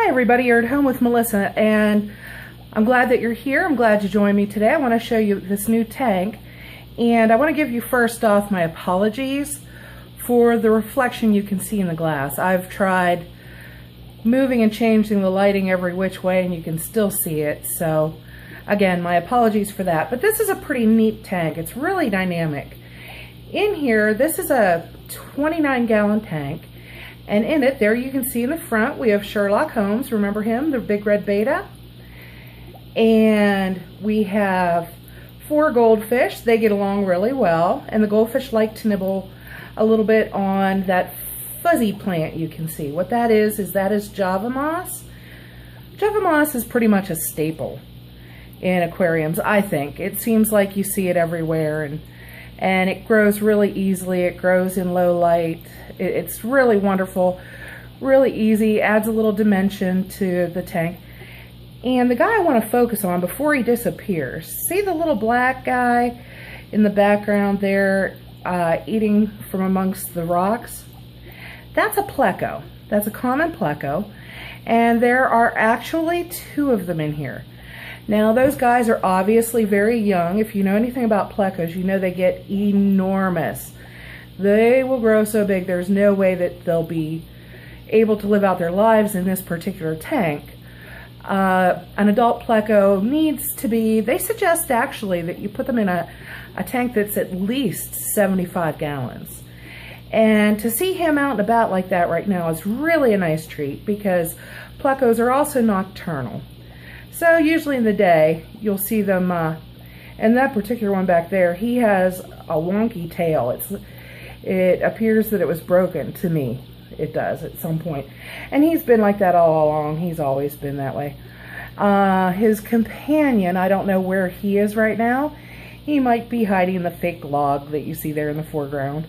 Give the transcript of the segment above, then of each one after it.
Hi everybody, you're at home with Melissa, and I'm glad that you're here. I'm glad you joined me today. I want to show you this new tank, and I want to give you first off my apologies for the reflection you can see in the glass. I've tried moving and changing the lighting every which way and you can still see it, so again, my apologies for that. But this is a pretty neat tank. It's really dynamic. In here, this is a 29-gallon tank. And in it, there you can see in the front, we have Sherlock Holmes. Remember him, the big red betta? And we have 4 goldfish. They get along really well. And the goldfish like to nibble a little bit on that fuzzy plant you can see. What that is Java moss. Java moss is pretty much a staple in aquariums, I think. It seems like you see it everywhere, and it grows really easily. It grows in low light. It's really wonderful, really easy, adds a little dimension to the tank. And the guy I want to focus on before he disappears, see the little black guy in the background there eating from amongst the rocks? That's a pleco. That's a common pleco, and there are actually 2 of them in here. Now those guys are obviously very young. If you know anything about plecos, you know they get enormous. They will grow so big, there's no way that they'll be able to live out their lives in this particular tank. An adult pleco needs to be, they suggest actually that you put them in a tank that's at least 75 gallons. And to see him out and about like that right now is really a nice treat, because plecos are also nocturnal. So usually in the day, you'll see them, and that particular one back there, he has a wonky tail. It appears that it was broken to me. It does at some point. And he's been like that all along. He's always been that way. His companion, I don't know where he is right now. He might be hiding in the fake log that you see there in the foreground.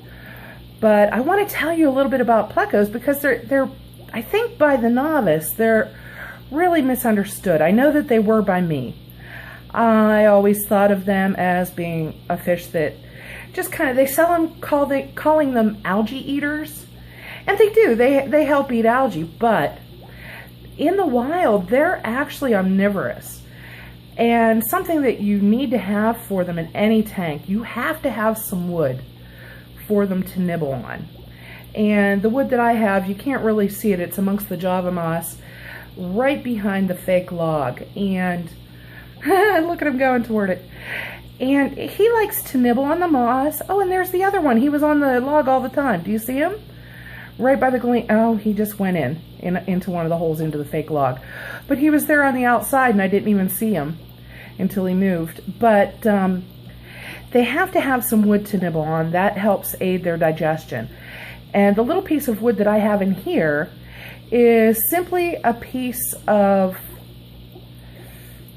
But I want to tell you a little bit about plecos, because they're I think by the novice, they're really misunderstood. I know that they were by me. I always thought of them as being a fish that just kind of, they sell them, calling them algae eaters. And they do, they help eat algae, but in the wild, they're actually omnivorous. And something that you need to have for them in any tank, you have to have some wood for them to nibble on. And the wood that I have, you can't really see it, it's amongst the Java moss, right behind the fake log. And look at him going toward it. And he likes to nibble on the moss. Oh, and there's the other one. He was on the log all the time. Do you see him? Right by the gleam. Oh, he just went into one of the holes into the fake log. But he was there on the outside, and I didn't even see him until he moved. But they have to have some wood to nibble on. That helps aid their digestion. And the little piece of wood that I have in here is simply a piece of,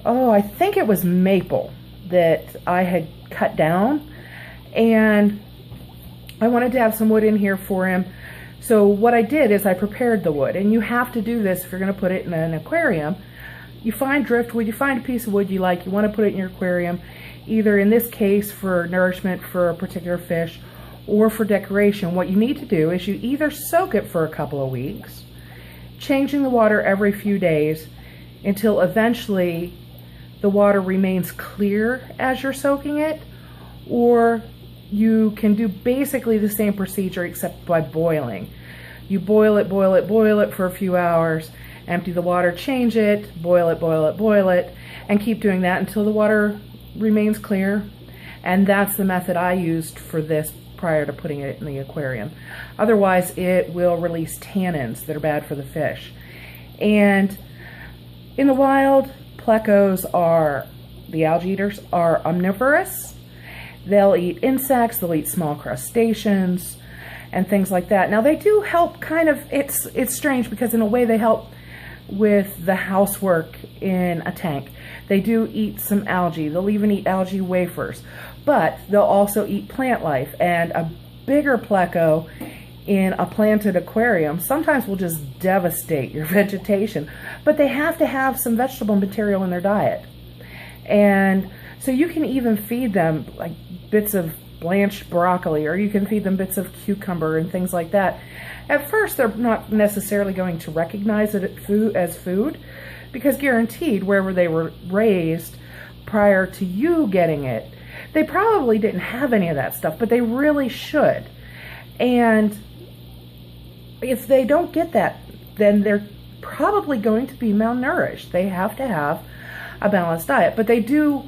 oh, I think it was maple that I had cut down, and I wanted to have some wood in here for him. So what I did is I prepared the wood, and you have to do this if you're going to put it in an aquarium. You find driftwood, you find a piece of wood you like, you want to put it in your aquarium, either in this case for nourishment for a particular fish or for decoration. What you need to do is you either soak it for a couple of weeks, changing the water every few days until eventually the water remains clear as you're soaking it, or you can do basically the same procedure except by boiling. You boil it for a few hours, empty the water, change it, boil it, and keep doing that until the water remains clear. And that's the method I used for this prior to putting it in the aquarium. Otherwise, it will release tannins that are bad for the fish. And in the wild, plecos are, the algae eaters, are omnivorous. They'll eat insects, they'll eat small crustaceans, and things like that. Now they do help kind of, it's strange because in a way they help with the housework in a tank. They do eat some algae, they'll even eat algae wafers, but they'll also eat plant life. And a bigger pleco in a planted aquarium sometimes will just devastate your vegetation, but they have to have some vegetable material in their diet. And so you can even feed them like bits of blanched broccoli, or you can feed them bits of cucumber and things like that. At first, they're not necessarily going to recognize it as food, because guaranteed, wherever they were raised prior to you getting it, they probably didn't have any of that stuff, but they really should. And if they don't get that, then they're probably going to be malnourished. They have to have a balanced diet, but they do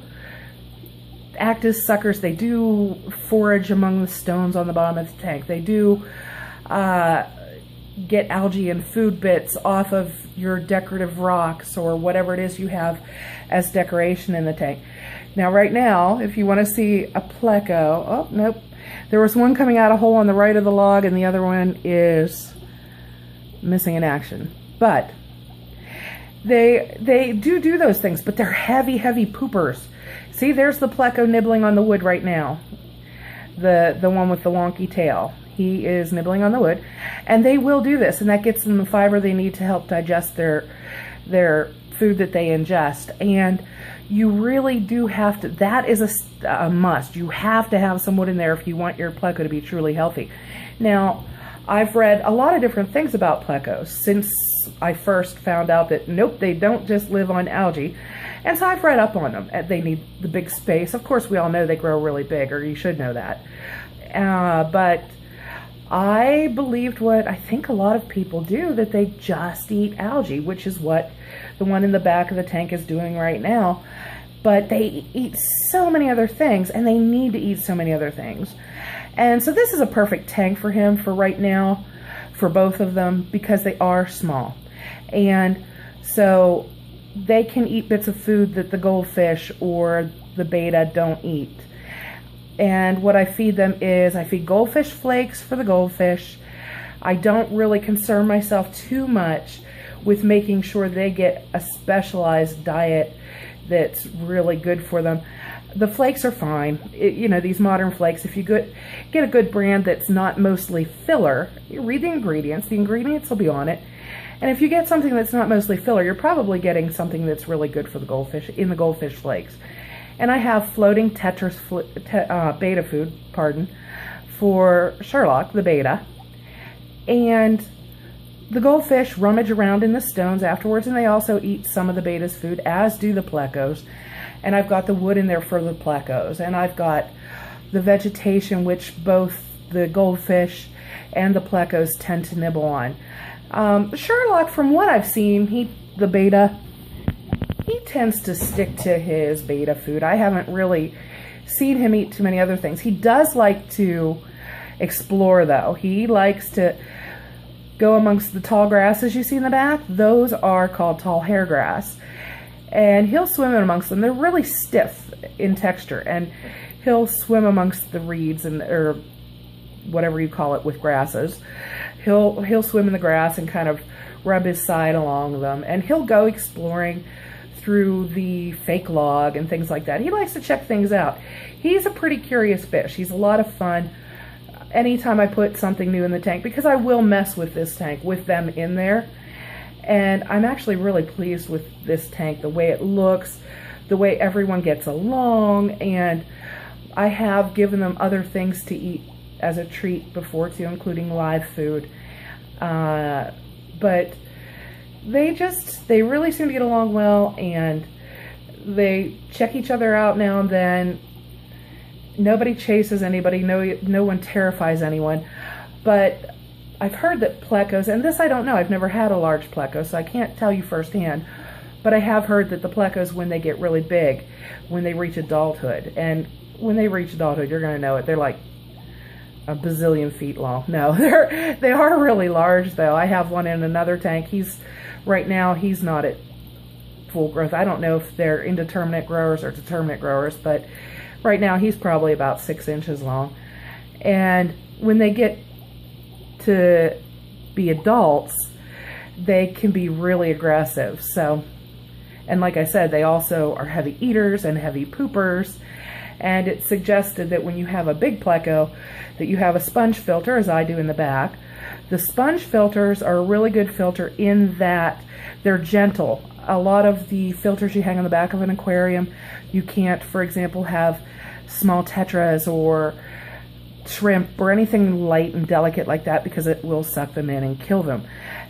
act as suckers. They do forage among the stones on the bottom of the tank. They do get algae and food bits off of your decorative rocks or whatever it is you have as decoration in the tank. Now, right now, if you want to see a pleco, oh, nope. There was one coming out a hole on the right of the log, and the other one is missing in action. But they do those things, but they're heavy, heavy poopers. See, there's the pleco nibbling on the wood right now. The one with the wonky tail. He is nibbling on the wood, and they will do this, and that gets them the fiber they need to help digest their food that they ingest. And you really do have to, that is a must. You have to have some wood in there if you want your pleco to be truly healthy. Now, I've read a lot of different things about plecos since I first found out that, nope, they don't just live on algae. And so I've read up on them. They need the big space. Of course, we all know they grow really big, or you should know that. But I believed what I think a lot of people do, that they just eat algae, which is what the one in the back of the tank is doing right now. But they eat so many other things, and they need to eat so many other things. And so this is a perfect tank for him for right now, for both of them, because they are small. And so they can eat bits of food that the goldfish or the betta don't eat. And what I feed them is, I feed goldfish flakes for the goldfish. I don't really concern myself too much with making sure they get a specialized diet that's really good for them. The flakes are fine. You know, these modern flakes, if you get a good brand that's not mostly filler, you read the ingredients will be on it. And if you get something that's not mostly filler, you're probably getting something that's really good for the goldfish, in the goldfish flakes. And I have floating Tetris betta food, for Sherlock, the betta. And the goldfish rummage around in the stones afterwards, and they also eat some of the betta's food, as do the plecos. And I've got the wood in there for the plecos. And I've got the vegetation, which both the goldfish and the plecos tend to nibble on. Sherlock, from what I've seen, the betta, he tends to stick to his betta food. I haven't really seen him eat too many other things. He does like to explore, though. He likes to go amongst the tall grasses you see in the back. Those are called tall hair grass. And he'll swim in amongst them. They're really stiff in texture. And he'll swim amongst the reeds, or whatever you call it with grasses. He'll swim in the grass and kind of rub his side along them. And he'll go exploring through the fake log and things like that. He likes to check things out. He's a pretty curious fish. He's a lot of fun anytime I put something new in the tank, because I will mess with this tank with them in there. And I'm actually really pleased with this tank, the way it looks, the way everyone gets along. And I have given them other things to eat as a treat before too, including live food. But they really seem to get along well, and they check each other out now and then. Nobody chases anybody, no one terrifies anyone. But I've heard that plecos, and this I don't know, I've never had a large pleco, so I can't tell you firsthand, but I have heard that the plecos, when they get really big, when they reach adulthood, and when they reach adulthood, you're going to know it, they're like a bazillion feet long. No, they are really large, though. I have one in another tank. Right now, he's not at full growth. I don't know if they're indeterminate growers or determinate growers, but right now he's probably about 6 inches long. And when they get to be adults, they can be really aggressive. So, and like I said, they also are heavy eaters and heavy poopers. And it's suggested that when you have a big pleco, that you have a sponge filter, as I do in the back. The sponge filters are a really good filter in that they're gentle. A lot of the filters you hang on the back of an aquarium, you can't, for example, have small tetras or shrimp or anything light and delicate like that, because it will suck them in and kill them.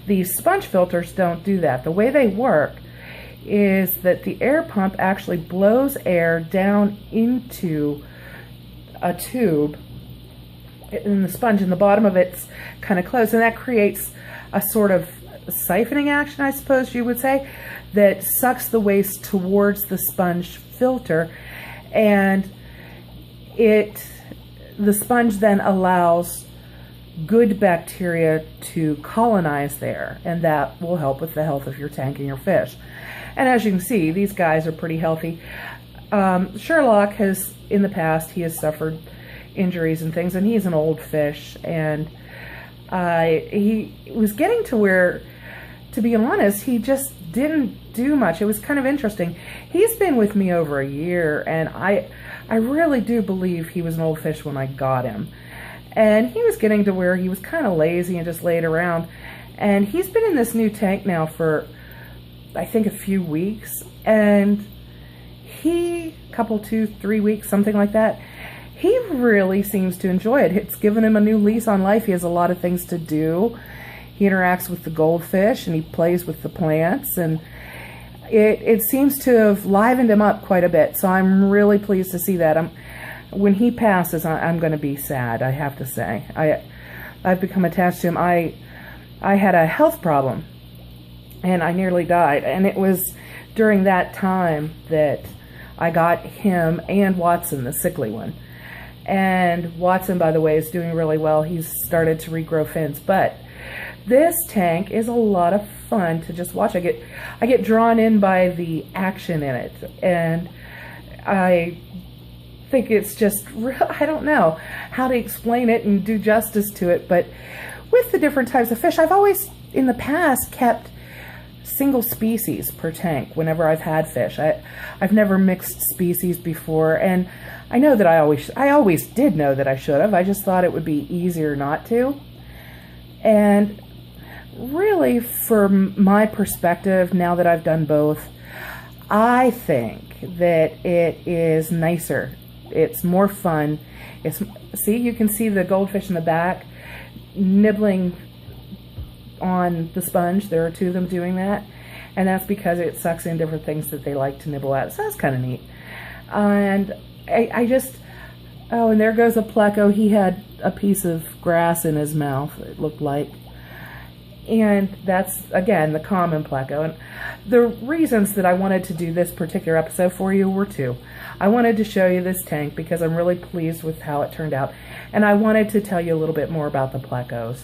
These sponge filters don't do that. The way they work is that the air pump actually blows air down into a tube, and the sponge in the bottom of it's kind of closed, and that creates a sort of siphoning action, I suppose you would say, that sucks the waste towards the sponge filter, and the sponge then allows good bacteria to colonize there, and that will help with the health of your tank and your fish. And as you can see, these guys are pretty healthy. Sherlock has, in the past, he has suffered injuries and things, and he's an old fish, and he was getting to where, to be honest, he just didn't do much. It was kind of interesting. He's been with me over a year, and I really do believe he was an old fish when I got him. And he was getting to where he was kind of lazy and just laid around. And he's been in this new tank now for, I think, a few weeks. And he, couple, 2-3 weeks, something like that, he really seems to enjoy it. It's given him a new lease on life. He has a lot of things to do. He interacts with the goldfish, and he plays with the plants, and it seems to have livened him up quite a bit. So I'm really pleased to see that. When he passes, I'm going to be sad, I have to say. I've become attached to him. I had a health problem, and I nearly died, and it was during that time that I got him and Watson, the sickly one. And Watson, by the way, is doing really well. He's started to regrow fins, but this tank is a lot of fun to just watch. I get drawn in by the action in it, and I think it's just real. I don't know how to explain it and do justice to it, but with the different types of fish, I've always in the past kept single species per tank whenever I've had fish. I've never mixed species before, and I know that I always did know that I should have. I just thought it would be easier not to. And really, from my perspective, now that I've done both, I think that it is nicer. It's more fun. See, you can see the goldfish in the back nibbling on the sponge. There are two of them doing that, and that's because it sucks in different things that they like to nibble at. So that's kind of neat. And I just, oh, and there goes a pleco. He had a piece of grass in his mouth, it looked like. And that's, again, the common pleco. And the reasons that I wanted to do this particular episode for you were two. I wanted to show you this tank because I'm really pleased with how it turned out. And I wanted to tell you a little bit more about the plecos.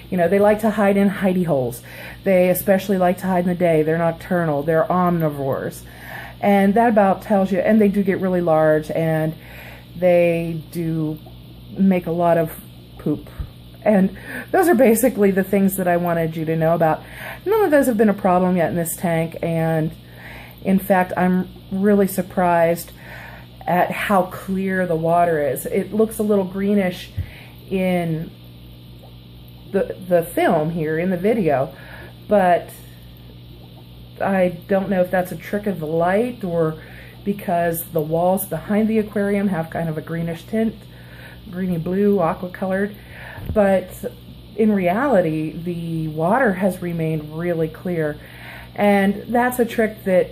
You know, they like to hide in hidey holes. They especially like to hide in the day. They're nocturnal. They're omnivores. And that about tells you, and they do get really large, and they do make a lot of poop. And those are basically the things that I wanted you to know about. None of those have been a problem yet in this tank, and in fact, I'm really surprised at how clear the water is. It looks a little greenish in the film here, in the video, but I don't know if that's a trick of the light or because the walls behind the aquarium have kind of a greenish tint, greeny blue, aqua colored. But in reality, the water has remained really clear. And that's a trick that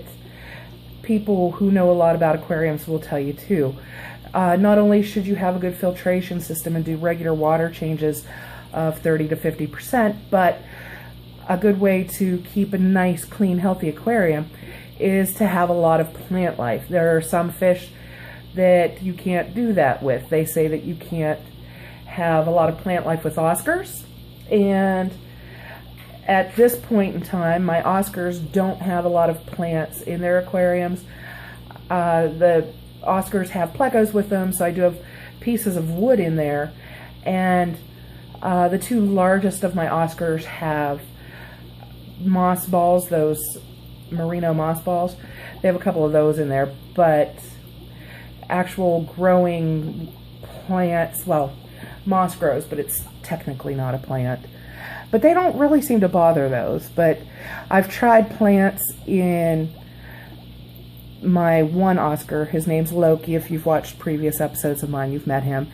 people who know a lot about aquariums will tell you too. Not only should you have a good filtration system and do regular water changes of 30 to 50%, but a good way to keep a nice, clean, healthy aquarium is to have a lot of plant life. There are some fish that you can't do that with. They say that you can't have a lot of plant life with Oscars, and at this point in time, my Oscars don't have a lot of plants in their aquariums. The Oscars have plecos with them, so I do have pieces of wood in there, and the two largest of my Oscars have moss balls, those merino moss balls. They have a couple of those in there, but actual growing plants, well, moss grows, but it's technically not a plant. But they don't really seem to bother those. But I've tried plants in my one Oscar. His name's Loki. If you've watched previous episodes of mine, you've met him.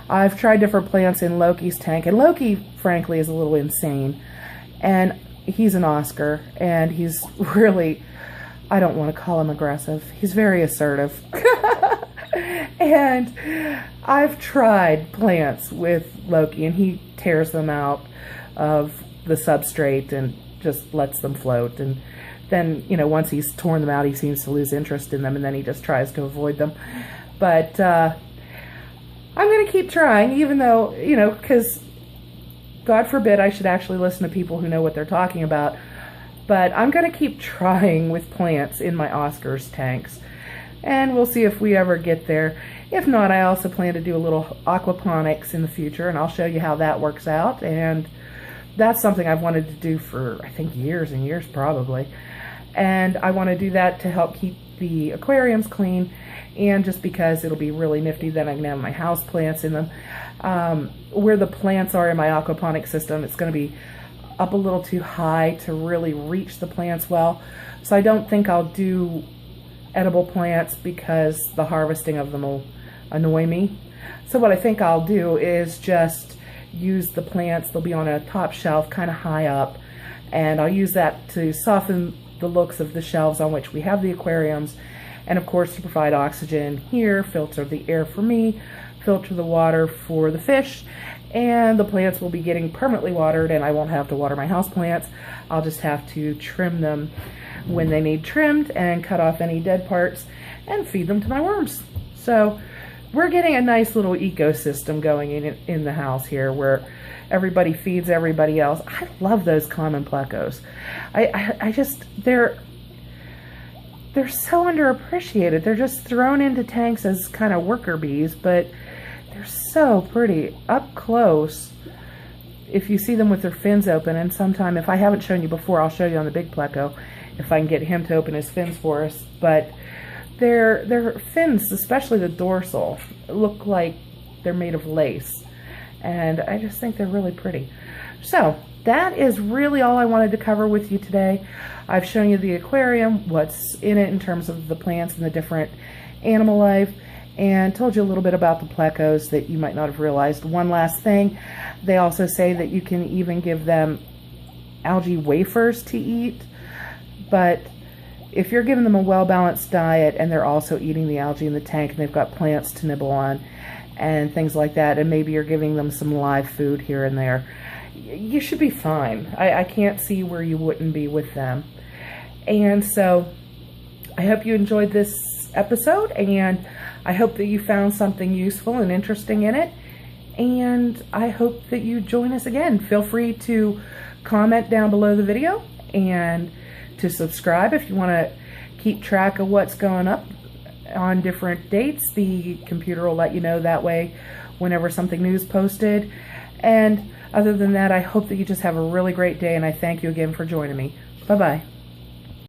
I've tried different plants in Loki's tank, and Loki, frankly, is a little insane. And he's an Oscar, and he's really, I don't want to call him aggressive. He's very assertive. And I've tried plants with Loki, and he tears them out of the substrate and just lets them float. And then, you know, once he's torn them out, he seems to lose interest in them, and then he just tries to avoid them. But I'm going to keep trying, even though, you know, because God forbid I should actually listen to people who know what they're talking about. But I'm going to keep trying with plants in my Oscars tanks. And we'll see if we ever get there. If not, I also plan to do a little aquaponics in the future, and I'll show you how that works out. And that's something I've wanted to do for, I think, years and years probably. And I want to do that to help keep the aquariums clean, and just because it'll be really nifty. Then I can have my house plants in them. Where the plants are in my aquaponic system, it's going to be up a little too high to really reach the plants well. So I don't think I'll do edible plants because the harvesting of them will annoy me. So what I think I'll do is just use the plants. They'll be on a top shelf kind of high up, and I'll use that to soften the looks of the shelves on which we have the aquariums, and of course to provide oxygen here, filter the air for me, filter the water for the fish, and the plants will be getting permanently watered, and I won't have to water my house plants. I'll just have to trim them when they need trimmed and cut off any dead parts and feed them to my worms. So we're getting a nice little ecosystem going in the house here where everybody feeds everybody else. I love those common plecos. I just, they're so underappreciated. They're just thrown into tanks as kind of worker bees, but they're so pretty up close. If you see them with their fins open, and sometime, if I haven't shown you before, I'll show you on the big pleco, if I can get him to open his fins for us. But their fins, especially the dorsal, look like they're made of lace. And I just think they're really pretty. So that is really all I wanted to cover with you today. I've shown you the aquarium, what's in it in terms of the plants and the different animal life, and told you a little bit about the plecos that you might not have realized. One last thing, they also say that you can even give them algae wafers to eat, but if you're giving them a well-balanced diet and they're also eating the algae in the tank and they've got plants to nibble on and things like that, and maybe you're giving them some live food here and there, you should be fine. I can't see where you wouldn't be with them. And so I hope you enjoyed this episode, and I hope that you found something useful and interesting in it, and I hope that you join us again. Feel free to comment down below the video and to subscribe if you want to keep track of what's going up on different dates. The computer will let you know that way whenever something new is posted. And other than that, I hope that you just have a really great day, and I thank you again for joining me. Bye-bye.